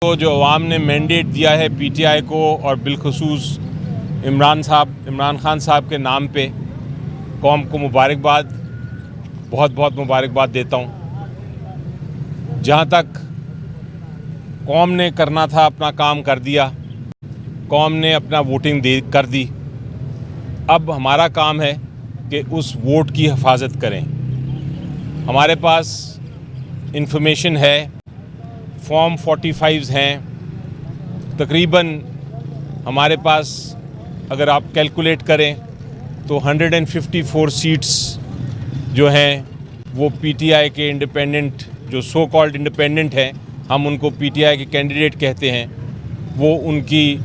तो जो अवाम ने मैंडेट दिया है पीटीआई को और बिलखुसूस इमरान खान साहब के नाम पे कौम को मुबारकबाद, बहुत बहुत मुबारकबाद देता हूँ। जहाँ तक कौम ने करना था अपना काम कर दिया, कौम ने अपना वोटिंग कर दी। अब हमारा काम है कि उस वोट की हिफाजत करें। हमारे पास इंफॉर्मेशन है, फॉर्म 45 हैं तकरीबन। हमारे पास अगर आप कैलकुलेट करें तो 154 सीट्स जो हैं वो पीटीआई के इंडिपेंडेंट, जो सो कॉल्ड इंडिपेंडेंट हैं, हम उनको पीटीआई के कैंडिडेट कहते हैं, वो उनकी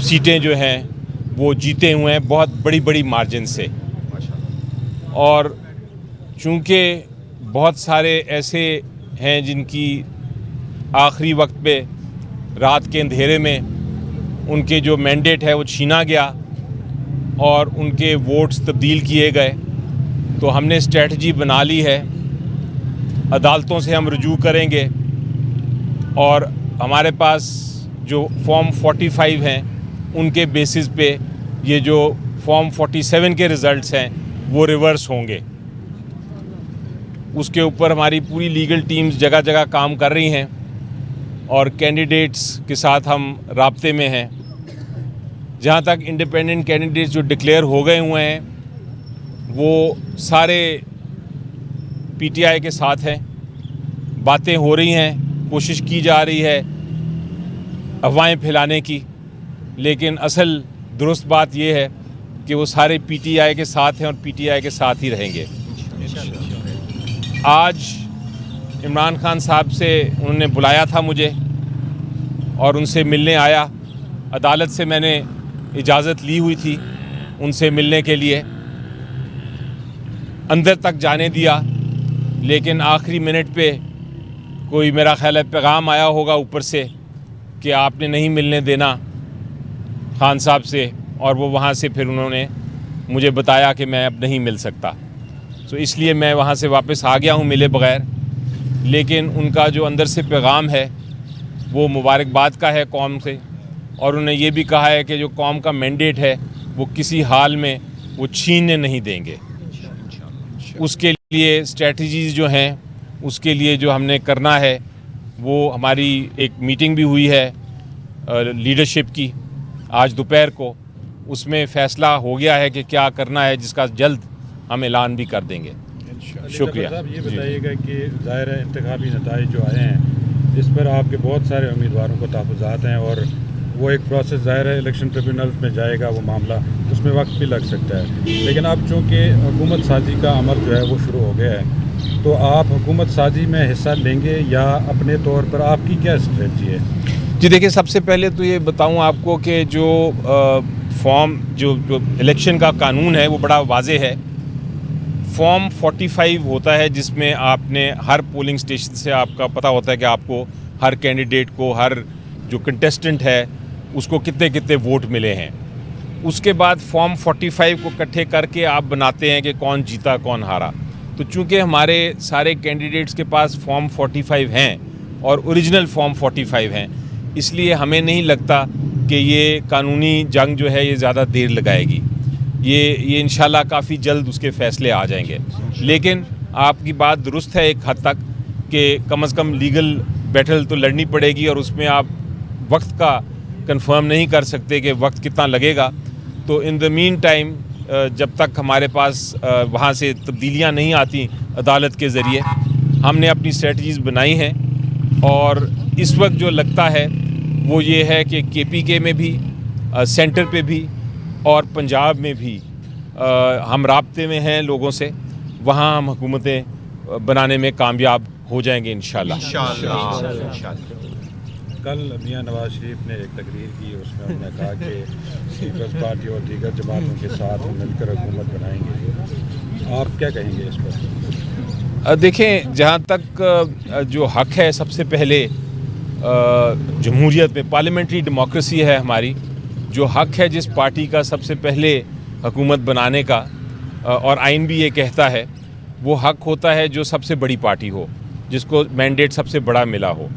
सीटें जो हैं वो जीते हुए हैं बहुत बड़ी बड़ी मार्जिन से। और चूँकि बहुत सारे ऐसे हैं जिनकी आखिरी वक्त पे रात के अंधेरे में उनके जो मैंडेट है वो छीना गया और उनके वोट्स तब्दील किए गए, तो हमने स्ट्रेटजी बना ली है। अदालतों से हम रुजू करेंगे और हमारे पास जो फॉर्म 45 हैं उनके बेसिस पे ये जो फॉर्म 47 के रिज़ल्ट्स हैं वो रिवर्स होंगे। उसके ऊपर हमारी पूरी लीगल टीम्स जगह जगह काम कर रही हैं और कैंडिडेट्स के साथ हम राब्ते में हैं। जहाँ तक इंडिपेंडेंट कैंडिडेट्स जो डिक्लेयर हो गए हुए हैं वो सारे पीटीआई के साथ हैं। बातें हो रही हैं, कोशिश की जा रही है अफवाहें फैलाने की, लेकिन असल दुरुस्त बात यह है कि वो सारे पीटीआई के साथ हैं और पीटीआई के साथ ही रहेंगे। आज इमरान खान साहब से उन्होंने बुलाया था मुझे और उनसे मिलने आया। अदालत से मैंने इजाज़त ली हुई थी उनसे मिलने के लिए, अंदर तक जाने दिया, लेकिन आखिरी मिनट पे कोई मेरा ख्याल है पैगाम आया होगा ऊपर से कि आपने नहीं मिलने देना खान साहब से, और वो वहाँ से फिर उन्होंने मुझे बताया कि मैं अब नहीं मिल सकता। तो इसलिए मैं वहाँ से वापस आ गया हूँ मिले बग़ैर। लेकिन उनका जो अंदर से पैगाम है वो मुबारकबाद का है कौम से, और उन्होंने ये भी कहा है कि जो कौम का मैंडेट है वो किसी हाल में वो छीनने नहीं देंगे। उसके लिए स्ट्रेटजीज़ जो हैं, उसके लिए जो हमने करना है, वो हमारी एक मीटिंग भी हुई है लीडरशिप की आज दोपहर को। उसमें फ़ैसला हो गया है कि क्या करना है, जिसका जल्द हम ऐलान भी कर देंगे। शुक्रिया। साहब ये बताइएगा कि ज़ाहिर है इंतखाबी नताइज जो आए हैं इस पर आपके बहुत सारे उम्मीदवारों को तहफ़्फ़ुज़ात हैं और वो एक प्रोसेस ज़ाहिर है इलेक्शन ट्रिब्यूनल में जाएगा, वो मामला उसमें वक्त भी लग सकता है। लेकिन अब चूँकि हुकूमत साजी का अमल जो है वो शुरू हो गया है, तो आप हुकूमत साजी में हिस्सा लेंगे या अपने तौर पर आपकी क्या स्ट्रेटजी है? जी देखिए, सबसे पहले तो ये बताऊं आपको कि जो फॉर्म जो इलेक्शन का कानून है वो बड़ा वाज़ेह है। फॉर्म 45 होता है जिसमें आपने हर पोलिंग स्टेशन से आपका पता होता है कि आपको हर कैंडिडेट को, हर जो कंटेस्टेंट है उसको कितने कितने वोट मिले हैं। उसके बाद फॉर्म 45 को इकट्ठे करके आप बनाते हैं कि कौन जीता कौन हारा। तो चूँकि हमारे सारे कैंडिडेट्स के पास फॉर्म 45 हैं और ओरिजिनल फॉर्म 45 हैं, इसलिए हमें नहीं लगता कि ये कानूनी जंग जो है ये ज़्यादा देर लगाएगी। ये इंशाल्लाह काफ़ी जल्द उसके फ़ैसले आ जाएंगे। लेकिन आपकी बात दुरुस्त है एक हद तक कि कम से कम लीगल बैटल तो लड़नी पड़ेगी और उसमें आप वक्त का कंफर्म नहीं कर सकते कि वक्त कितना लगेगा। तो इन द मीन टाइम जब तक हमारे पास वहाँ से तब्दीलियाँ नहीं आती अदालत के ज़रिए, हमने अपनी स्ट्रेटजीज़ बनाई हैं। और इस वक्त जो लगता है वो ये है कि केपीके में भी, सेंटर पे भी और पंजाब में भी हम राब्ते में हैं लोगों से। वहाँ हम हुकूमतें बनाने में कामयाब हो जाएंगे इंशाल्लाह। कल मियां नवाज शरीफ ने एक तकरीर की, उसमें उन्होंने कहा कि पीपल्स पार्टी और दीगर जमातों के साथ मिलकर हुकूमत बनाएंगे। आप क्या कहेंगे इस पर? देखें, जहाँ तक जो हक है, सबसे पहले जमहूरियत में पार्लियामेंट्री डेमोक्रेसी है हमारी, जो हक है जिस पार्टी का सबसे पहले हुकूमत बनाने का, और आइन भी ये कहता है, वो हक होता है जो सबसे बड़ी पार्टी हो, जिसको मैंडेट सबसे बड़ा मिला हो।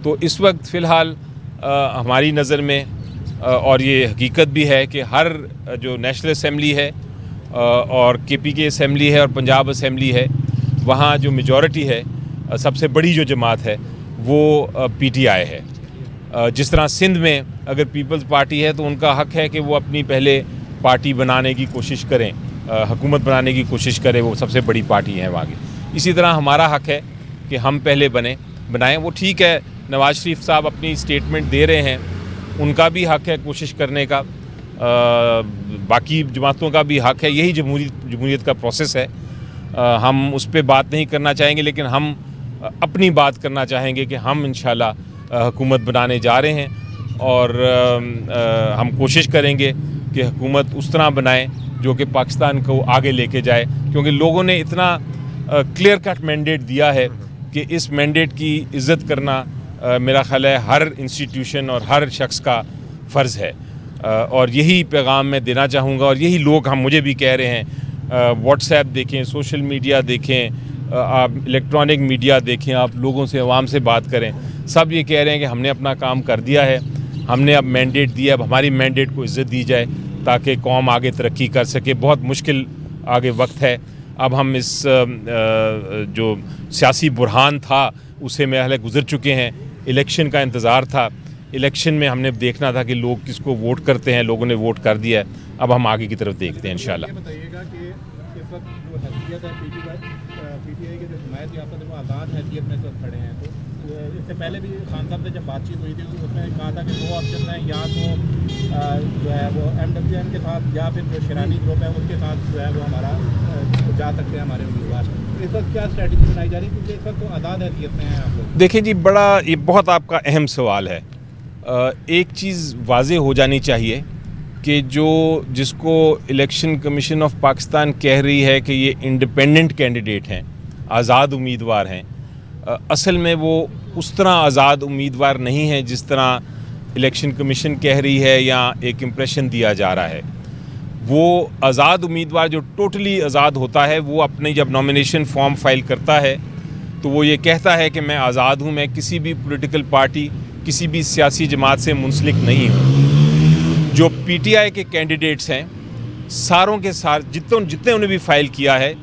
तो इस वक्त फ़िलहाल हमारी नज़र में और ये हकीकत भी है कि हर जो नेशनल असम्बली है और KPK असम्बली है और पंजाब असम्बली है, वहाँ जो मेजॉरिटी है, सबसे बड़ी जो जमात है वो PTI है। जिस तरह सिंध में अगर पीपल्स पार्टी है तो उनका हक़ है कि वो अपनी पहले पार्टी बनाने की कोशिश करें, हुकूमत बनाने की कोशिश करें, वो सबसे बड़ी पार्टी है वहाँ की। इसी तरह हमारा हक़ है कि हम पहले बनाएं। वो ठीक है, नवाज़ शरीफ साहब अपनी स्टेटमेंट दे रहे हैं, उनका भी हक़ है कोशिश करने का, बाकी जमातों का भी हक़ है, यही जमहूरियत का प्रोसेस है। हम उस पर बात नहीं करना चाहेंगे, लेकिन हम अपनी बात करना चाहेंगे कि हम इंशाल्लाह हुकूमत बनाने जा रहे हैं और हम कोशिश करेंगे कि हुकूमत उस तरह बनाए जो कि पाकिस्तान को आगे लेके जाए, क्योंकि लोगों ने इतना क्लियर कट मैंडेट दिया है कि इस मैंडेट की इज़्ज़त करना मेरा ख्याल है हर इंस्टीट्यूशन और हर शख्स का फ़र्ज़ है। और यही पैगाम मैं देना चाहूँगा और यही लोग हम मुझे भी कह रहे हैं। व्हाट्सएप देखें, सोशल मीडिया देखें, आप इलेक्ट्रॉनिक मीडिया देखें, आप लोगों से, आवाम से बात करें, सब ये कह रहे हैं कि हमने अपना काम कर दिया है, हमने अब मैंडेट दिया, अब हमारी मैंडेट को इज़्ज़त दी जाए ताकि कौम आगे तरक्की कर सके। बहुत मुश्किल आगे वक्त है। अब हम इस जो सियासी बुरहान था उससे महल गुज़र चुके हैं। इलेक्शन का इंतज़ार था, इलेक्शन में हमने देखना था कि लोग किसको वोट करते हैं, लोगों ने वोट कर दिया है। अब हम आगे की तरफ देखते हैं इंशाल्लाह। बताइएगा कि इस वक्त जो हैसियत है PTI के जो हिमायत याफ्ता वो आज़ाद हैसियत में सब खड़े हैं, तो इससे पहले भी खान साहब से जब बातचीत हुई थी तो उसमें कहा था कि 2 ऑप्शन हैं, या तो जो है वो MWN के साथ या फिर जो शिरानी ग्रुप है उसके साथ जो है वो हमारा जा सकते हैं हमारे उम्मीदवार। तो इस वक्त क्या स्ट्रैटेजी बनाई जा रही है, क्योंकि इस वक्त तो आज़ाद हैसियत में हैं आप लोग? देखिए जी, ये बहुत आपका अहम सवाल है। एक चीज़ वाज़े हो जानी चाहिए कि जिसको इलेक्शन कमीशन ऑफ पाकिस्तान कह रही है कि ये इंडिपेंडेंट कैंडिडेट हैं, आज़ाद उम्मीदवार हैं, असल में वो उस तरह आज़ाद उम्मीदवार नहीं है जिस तरह इलेक्शन कमीशन कह रही है या एक इम्प्रेशन दिया जा रहा है। वो आज़ाद उम्मीदवार जो टोटली आज़ाद होता है, वो अपने जब नॉमिनेशन फॉर्म फाइल करता है तो वो ये कहता है कि मैं आज़ाद हूँ, मैं किसी भी पॉलिटिकल पार्टी, किसी भी सियासी जमात से मुंसलिक नहीं हूँ। जो PTI के कैंडिडेट्स हैं, सारों के साथ जितने उन्हें भी फाइल किया है,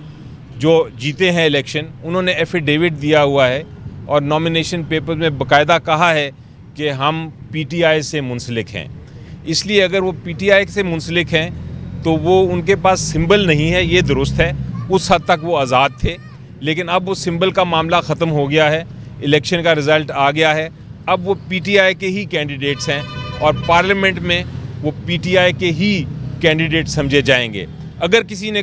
जो जीते हैं इलेक्शन, उन्होंने एफिडेविट दिया हुआ है और नॉमिनेशन पेपर में बाकायदा कहा है कि हम PTI से मुंसलिक हैं। इसलिए अगर वो PTI से मुंसलिक हैं तो वो उनके पास सिंबल नहीं है, ये दुरुस्त है, उस हद तक वो आज़ाद थे। लेकिन अब वो सिंबल का मामला ख़त्म हो गया है, इलेक्शन का रिज़ल्ट आ गया है, अब वो PTI के ही कैंडिडेट्स हैं और पार्लियामेंट में वो PTI के ही कैंडिडेट समझे जाएंगे। अगर किसी ने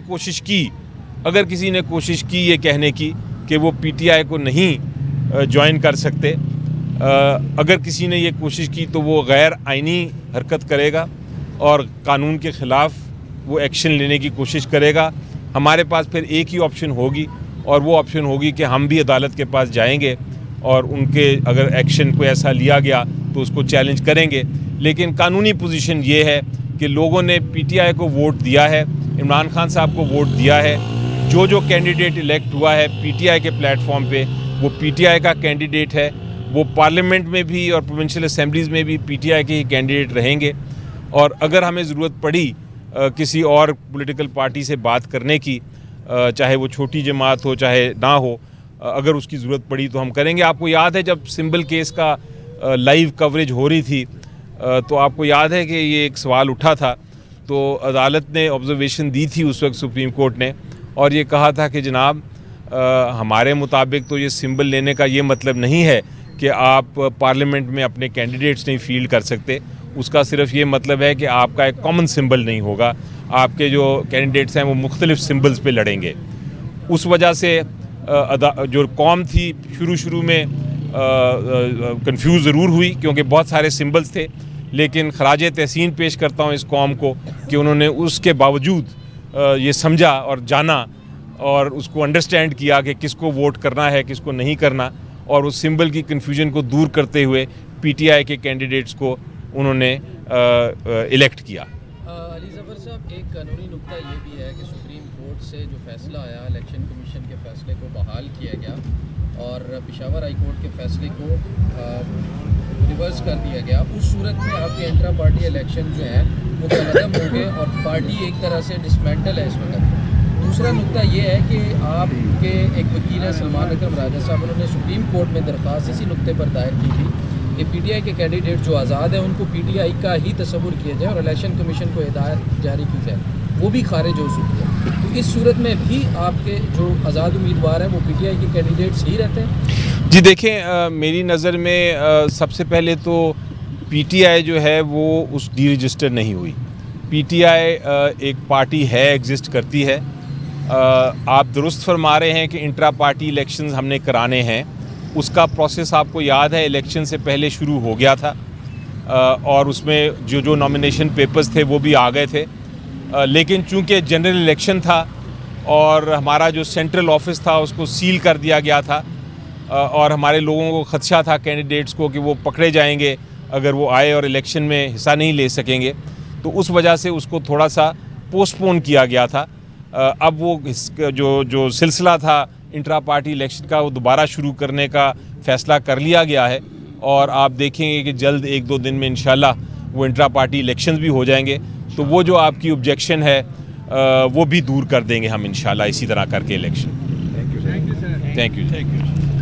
कोशिश की ये कहने की कि वो PTI को नहीं ज्वाइन कर सकते, अगर किसी ने ये कोशिश की तो वो गैर आइनी हरकत करेगा और कानून के ख़िलाफ़ वो एक्शन लेने की कोशिश करेगा। हमारे पास फिर एक ही ऑप्शन होगी और वो ऑप्शन होगी कि हम भी अदालत के पास जाएंगे और उनके अगर एक्शन को ऐसा लिया गया तो उसको चैलेंज करेंगे। लेकिन कानूनी पोजीशन ये है कि लोगों ने PTI को वोट दिया है, इमरान खान साहब को वोट दिया है। जो कैंडिडेट इलेक्ट हुआ है PTI के प्लेटफॉर्म पे, वो PTI का कैंडिडेट है। वो पार्लियामेंट में भी और प्रोविंशियल असम्बलीज़ में भी PTI के ही कैंडिडेट रहेंगे। और अगर हमें ज़रूरत पड़ी किसी और पॉलिटिकल पार्टी से बात करने की, चाहे वो छोटी जमात हो चाहे ना हो, अगर उसकी ज़रूरत पड़ी तो हम करेंगे। आपको याद है जब सिंबल केस का लाइव कवरेज हो रही थी तो आपको याद है कि ये एक सवाल उठा था, तो अदालत ने ऑब्जर्वेशन दी थी उस वक्त सुप्रीम कोर्ट ने, और ये कहा था कि जनाब हमारे मुताबिक तो ये सिंबल लेने का ये मतलब नहीं है कि आप पार्लियामेंट में अपने कैंडिडेट्स नहीं फील्ड कर सकते। उसका सिर्फ ये मतलब है कि आपका एक कॉमन सिंबल नहीं होगा, आपके जो कैंडिडेट्स हैं वो मुख्तलिफ सिंबल्स पे लड़ेंगे। उस वजह से जो कौम थी शुरू में कंफ्यूज ज़रूर हुई क्योंकि बहुत सारे सिंबल्स थे, लेकिन खराज तहसीन पेश करता हूँ इस कौम को कि उन्होंने उसके बावजूद ये समझा और जाना और उसको अंडरस्टैंड किया कि किसको वोट करना है किसको नहीं करना, और उस सिंबल की कन्फ्यूजन को दूर करते हुए PTI के कैंडिडेट्स को उन्होंने इलेक्ट किया। अली ज़फ़र साहब, एक कानूनी नुक्ता ये भी है कि सुप्रीम कोर्ट से जो फैसला आया, इलेक्शन कमीशन के फैसले को बहाल किया गया, और पेशावर हाई कोर्ट के फैसले को रिवर्स कर दिया गया, उस सूरत में आपके इंट्रा पार्टी इलेक्शन जो है वो कदम हो गए और पार्टी एक तरह से डिसमेंटल है इस वक्त। दूसरा नुकता ये है कि आपके एक वकील है सलमान अकरम राजा साहब, उन्होंने सुप्रीम कोर्ट में दरख्वास्त इसी नुकते पर दायर की थी कि पीटीआई के कैंडिडेट जो आज़ाद हैं उनको पीटीआई का ही तस्वुर किया जाए और इलेक्शन कमीशन को हिदायत जारी की जाए, वो भी खारिज हो चुकी है। तो इस सूरत में भी आपके जो आज़ाद उम्मीदवार हैं वो पीटीआई के कैंडिडेट्स ही रहते हैं? जी देखें, मेरी नज़र में सबसे पहले तो पीटीआई जो है वो उस डी रजिस्टर नहीं हुई। पीटीआई एक पार्टी है, एग्जिस्ट करती है। आप दुरुस्त फरमा रहे हैं कि इंट्रा पार्टी इलेक्शंस हमने कराने हैं, उसका प्रोसेस आपको याद है इलेक्शन से पहले शुरू हो गया था और उसमें जो नॉमिनेशन पेपर्स थे वो भी आ गए थे, लेकिन चूंकि जनरल इलेक्शन था और हमारा जो सेंट्रल ऑफिस था उसको सील कर दिया गया था और हमारे लोगों को खदशा था कैंडिडेट्स को कि वो पकड़े जाएंगे अगर वो आए और इलेक्शन में हिस्सा नहीं ले सकेंगे, तो उस वजह से उसको थोड़ा सा पोस्टपोन किया गया था। अब वो जो सिलसिला था इंट्रा पार्टी इलेक्शन का वो दोबारा शुरू करने का फ़ैसला कर लिया गया है और आप देखेंगे कि जल्द 1-2 दिन में इंशाल्लाह वो इंट्रा पार्टी इलेक्शंस भी हो जाएंगे, तो वो जो आपकी ऑब्जेक्शन है वो भी दूर कर देंगे हम इंशाल्लाह इसी तरह करके election. Thank you sir. Thank you.